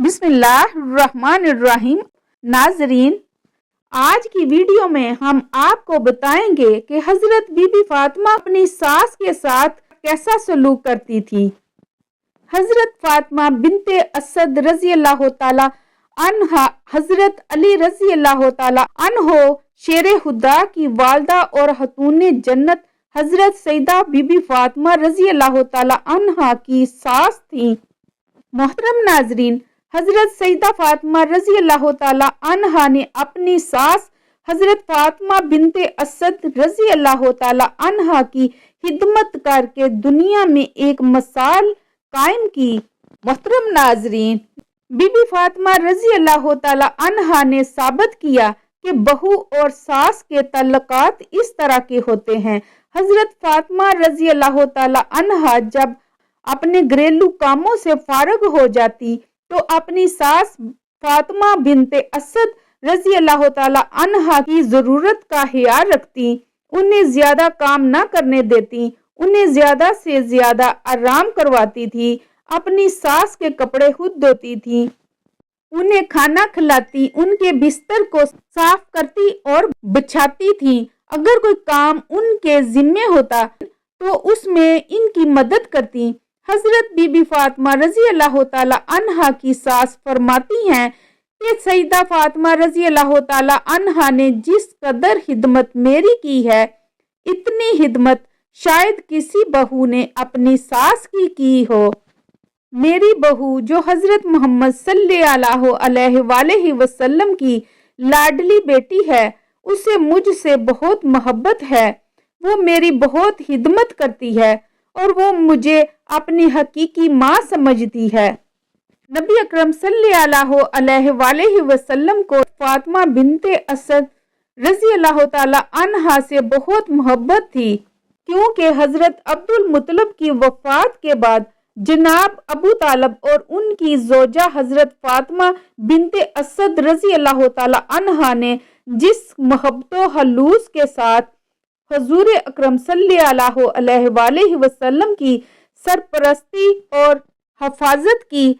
بسم اللہ الرحمن الرحیم۔ ناظرین، آج کی ویڈیو میں ہم آپ کو بتائیں گے کہ حضرت بی بی فاطمہ اپنی ساس کے ساتھ کیسا سلوک کرتی تھی۔ حضرت فاطمہ بنت اسد رضی اللہ تعالی عنہا حضرت علی رضی اللہ تعالی عنہ شیر خدا کی والدہ اور خاتون جنت حضرت سیدہ بی بی فاطمہ رضی اللہ تعالی عنہا کی ساس تھیں۔ محترم ناظرین، حضرت سیدہ فاطمہ رضی اللہ تعالی عنہا نے اپنی ساس حضرت فاطمہ بنت اسد رضی اللہ تعالی عنہا کی خدمت کر کے دنیا میں ایک مثال قائم کی۔ محترم ناظرین، بی بی فاطمہ رضی اللہ تعالی عنہا نے ثابت کیا کہ بہو اور ساس کے تعلقات اس طرح کے ہوتے ہیں۔ حضرت فاطمہ رضی اللہ تعالی عنہا جب اپنے گھریلو کاموں سے فارغ ہو جاتی تو اپنی ساس فاطمہ بنت اسد رضی اللہ تعالی عنہا کی ضرورت کا خیال رکھتی، انہیں زیادہ کام نہ کرنے دیتی، انہیں زیادہ سے زیادہ آرام کرواتی تھی، اپنی ساس کے کپڑے خود دھوتی تھی، انہیں کھانا کھلاتی، ان کے بستر کو صاف کرتی اور بچھاتی تھی۔ اگر کوئی کام ان کے ذمے ہوتا تو اس میں ان کی مدد کرتی۔ حضرت بی بی فاطمہ رضی اللہ تعالی عنہا کی ساس فرماتی ہیں کہ سیدہ فاطمہ رضی اللہ تعالی عنہا نے جس قدر خدمت میری کی ہے، اتنی خدمت شاید کسی بہو نے اپنی ساس کی ہو۔ میری بہو جو حضرت محمد صلی اللہ علیہ وآلہ وسلم کی لاڈلی بیٹی ہے، اسے مجھ سے بہت محبت ہے، وہ میری بہت خدمت کرتی ہے اور وہ مجھے اپنی حقیقی ماں سمجھتی ہے۔ نبی اکرم صلی اللہ علیہ وآلہ وسلم کو فاطمہ بنت اسد رضی اللہ تعالی عنہا سے بہت محبت تھی، کیونکہ حضرت عبد المطلب کی وفات کے بعد جناب ابو طالب اور ان کی زوجہ حضرت فاطمہ بنت اسد رضی اللہ تعالی عنہا نے جس محبت و خلوص کے ساتھ حضور اکرم صلی اللہ علیہ وآلہ وسلم کی سرپرستی اور حفاظت کی،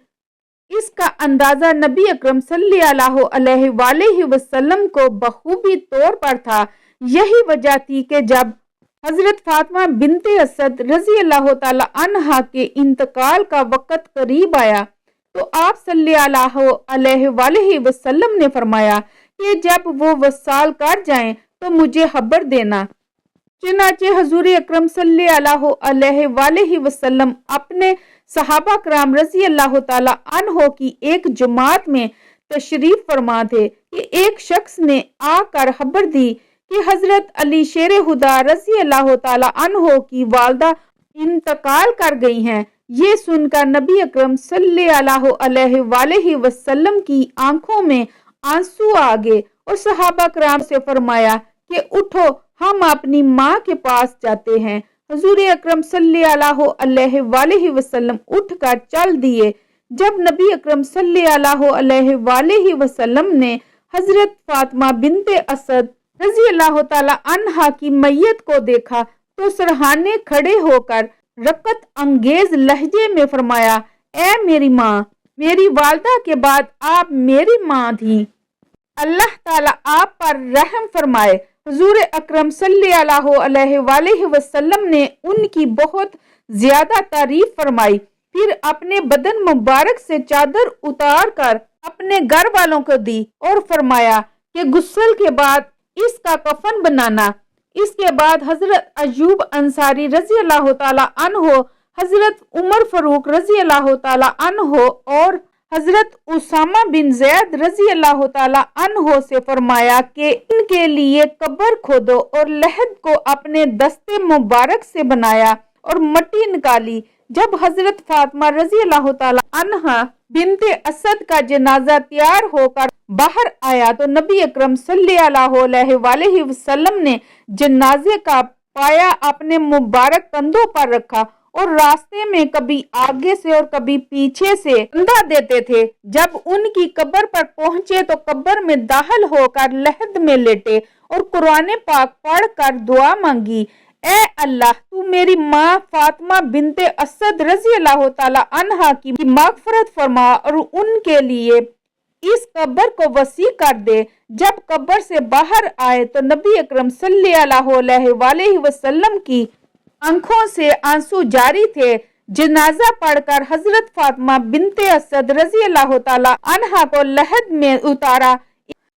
اس کا اندازہ نبی اکرم صلی اللہ علیہ وآلہ وسلم کو بخوبی طور پر تھا۔ یہی وجہ تھی کہ جب حضرت فاطمہ بنت اسد رضی اللہ تعالی عنہا کے انتقال کا وقت قریب آیا تو آپ صلی اللہ علیہ وآلہ وسلم نے فرمایا کہ جب وہ وصال کر جائیں تو مجھے خبر دینا۔ چنانچہ حضور اکرم صلی اللہ علیہ وآلہ وسلم اپنے صحابہ کرام رضی اللہ تعالی عنہ کی ایک جماعت میں تشریف فرما تھے کہ ایک شخص نے آ کر خبر دی کہ حضرت علی شیر خدا رضی اللہ تعالی عنہ کی والدہ انتقال کر گئی ہیں۔ یہ سن کر نبی اکرم صلی اللہ علیہ وآلہ وسلم کی آنکھوں میں آنسو آ گئے اور صحابہ کرام سے فرمایا کہ اٹھو، ہم اپنی ماں کے پاس جاتے ہیں۔ حضور اکرم صلی اللہ علیہ وآلہ وسلم اٹھ کر چل دیے۔ جب نبی اکرم صلی اللہ علیہ وآلہ وسلم نے حضرت فاطمہ بنت اسد رضی اللہ تعالی عنہا کی میت کو دیکھا تو سرہانے کھڑے ہو کر رقت انگیز لہجے میں فرمایا، اے میری ماں، میری والدہ کے بعد آپ میری ماں تھیں، اللہ تعالی آپ پر رحم فرمائے۔ حضور اکرم صلی اللہ علیہ وآلہ وسلم نے ان کی بہت زیادہ تعریف فرمائی، پھر اپنے بدن مبارک سے چادر اتار کر اپنے گھر والوں کو دی اور فرمایا کہ غسل کے بعد اس کا کفن بنانا۔ اس کے بعد حضرت ایوب انصاری رضی اللہ تعالی عنہ، حضرت عمر فاروق رضی اللہ تعالی عنہ اور حضرت اسامہ بن زید رضی اللہ تعالی عنہ سے فرمایا کہ ان کے لیے قبر کھودو اور لحد کو اپنے دستے مبارک سے بنایا اور مٹی نکالی۔ جب حضرت فاطمہ رضی اللہ تعالی عنہا بنت اسد کا جنازہ تیار ہو کر باہر آیا تو نبی اکرم صلی اللہ علیہ وآلہ وسلم نے جنازے کا پایا اپنے مبارک کندھوں پر رکھا اور راستے میں کبھی آگے سے اور کبھی پیچھے سے کندھا دیتے تھے۔ جب ان کی قبر پر پہنچے تو قبر میں داخل ہو کر لحد میں لیٹے اور قرآن پاک پڑھ کر دعا مانگی، اے اللہ تو میری ماں فاطمہ بنت اسد رضی اللہ تعالی عنہا کی مغفرت فرما اور ان کے لیے اس قبر کو وسیع کر دے۔ جب قبر سے باہر آئے تو نبی اکرم صلی اللہ علیہ وسلم کی آنکھوں سے آنسو جاری تھے۔ جنازہ پڑھ کر حضرت فاطمہ بنت اسد رضی اللہ تعالی عنہا کو لحد میں اتارا۔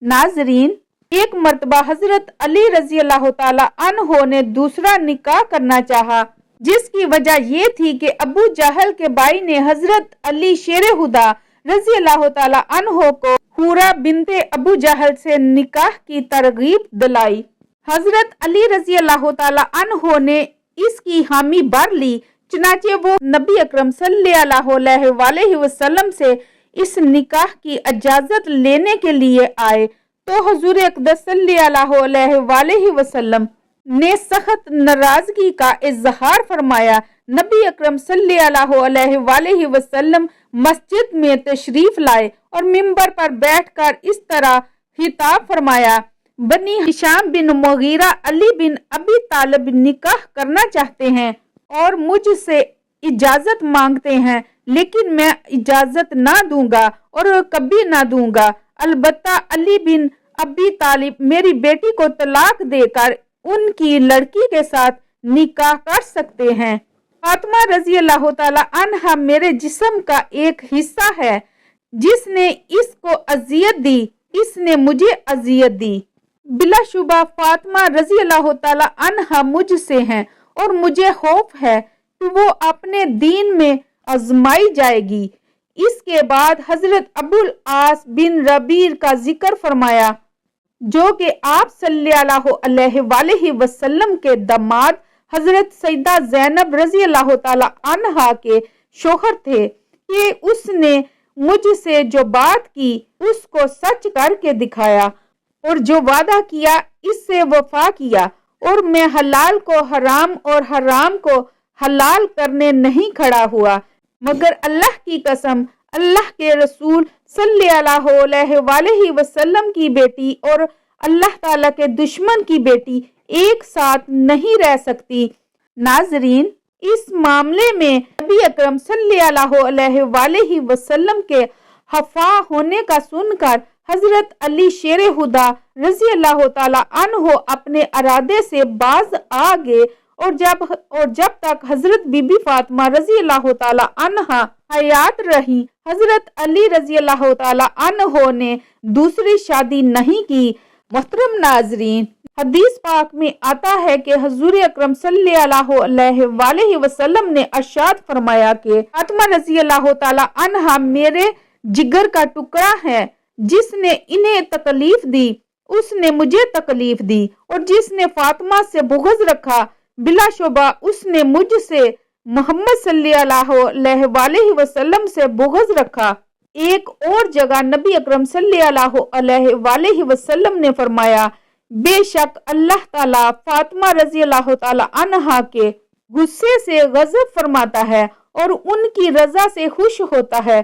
ناظرین، ایک مرتبہ حضرت علی رضی اللہ تعالی عنہ نے دوسرا نکاح کرنا چاہا، جس کی وجہ یہ تھی کہ ابو جہل کے بھائی نے حضرت علی شیر خدا رضی اللہ تعالی عنہ کو حورہ بنت ابو جہل سے نکاح کی ترغیب دلائی۔ حضرت علی رضی اللہ تعالی عنہ نے اس کی حامی بھر لی، چنانچہ وہ نبی اکرم صلی اللہ علیہ وسلم سے اس نکاح کی اجازت لینے کے لیے آئے تو حضور اقدس صلی اللہ علیہ وسلم نے سخت ناراضگی کا اظہار فرمایا۔ نبی اکرم صلی اللہ علیہ وسلم مسجد میں تشریف لائے اور منبر پر بیٹھ کر اس طرح خطاب فرمایا: بنی ہشام بن مغیرہ علی بن ابی طالب نکاح کرنا چاہتے ہیں اور مجھ سے اجازت مانگتے ہیں، لیکن میں اجازت نہ دوں گا اور کبھی نہ دوں گا۔ البتہ علی بن ابی طالب میری بیٹی کو طلاق دے کر ان کی لڑکی کے ساتھ نکاح کر سکتے ہیں۔ فاطمہ رضی اللہ تعالی عنہا میرے جسم کا ایک حصہ ہے، جس نے اس کو اذیت دی اس نے مجھے اذیت دی۔ بلا شبہ فاطمہ رضی اللہ تعالی عنہا مجھ سے ہیں اور مجھے خوف ہے کہ وہ اپنے دین میں آزمائی جائے گی۔ اس کے بعد حضرت ابو العاص بن ربیع کا ذکر فرمایا، جو کہ آپ صلی اللہ علیہ وسلم کے داماد حضرت سیدہ زینب رضی اللہ تعالی عنہا کے شوہر تھے، کہ اس نے مجھ سے جو بات کی اس کو سچ کر کے دکھایا اور جو وعدہ کیا اس سے وفا کیا، اور میں حلال کو حرام اور حرام کو حلال کرنے نہیں کھڑا ہوا، مگر اللہ کی قسم اللہ کے رسول صلی اللہ علیہ وسلم کی بیٹی اور اللہ تعالیٰ کے دشمن کی بیٹی ایک ساتھ نہیں رہ سکتی۔ ناظرین، اس معاملے میں نبی اکرم صلی اللہ علیہ وسلم کے خفا ہونے کا سن کر حضرت علی شیر خدا رضی اللہ تعالی عنہ اپنے ارادے سے باز آ گئے، اور جب تک حضرت بی بی فاطمہ رضی اللہ تعالی عنہا حیات رہی، حضرت علی رضی اللہ تعالی عنہ نے دوسری شادی نہیں کی۔ محترم ناظرین، حدیث پاک میں آتا ہے کہ حضور اکرم صلی اللہ علیہ وسلم نے ارشاد فرمایا کہ فاطمہ رضی اللہ تعالی عنہا میرے جگر کا ٹکڑا ہے، جس نے انہیں تکلیف دی اس نے مجھے تکلیف دی، اور جس نے فاطمہ سے بغض رکھا بلا شبہ اس نے مجھ سے محمد صلی اللہ علیہ وسلم سے بغض رکھا۔ ایک اور جگہ نبی اکرم صلی اللہ علیہ وسلم نے فرمایا، بے شک اللہ تعالیٰ فاطمہ رضی اللہ تعالی عنہا کے غصے سے غضب فرماتا ہے اور ان کی رضا سے خوش ہوتا ہے۔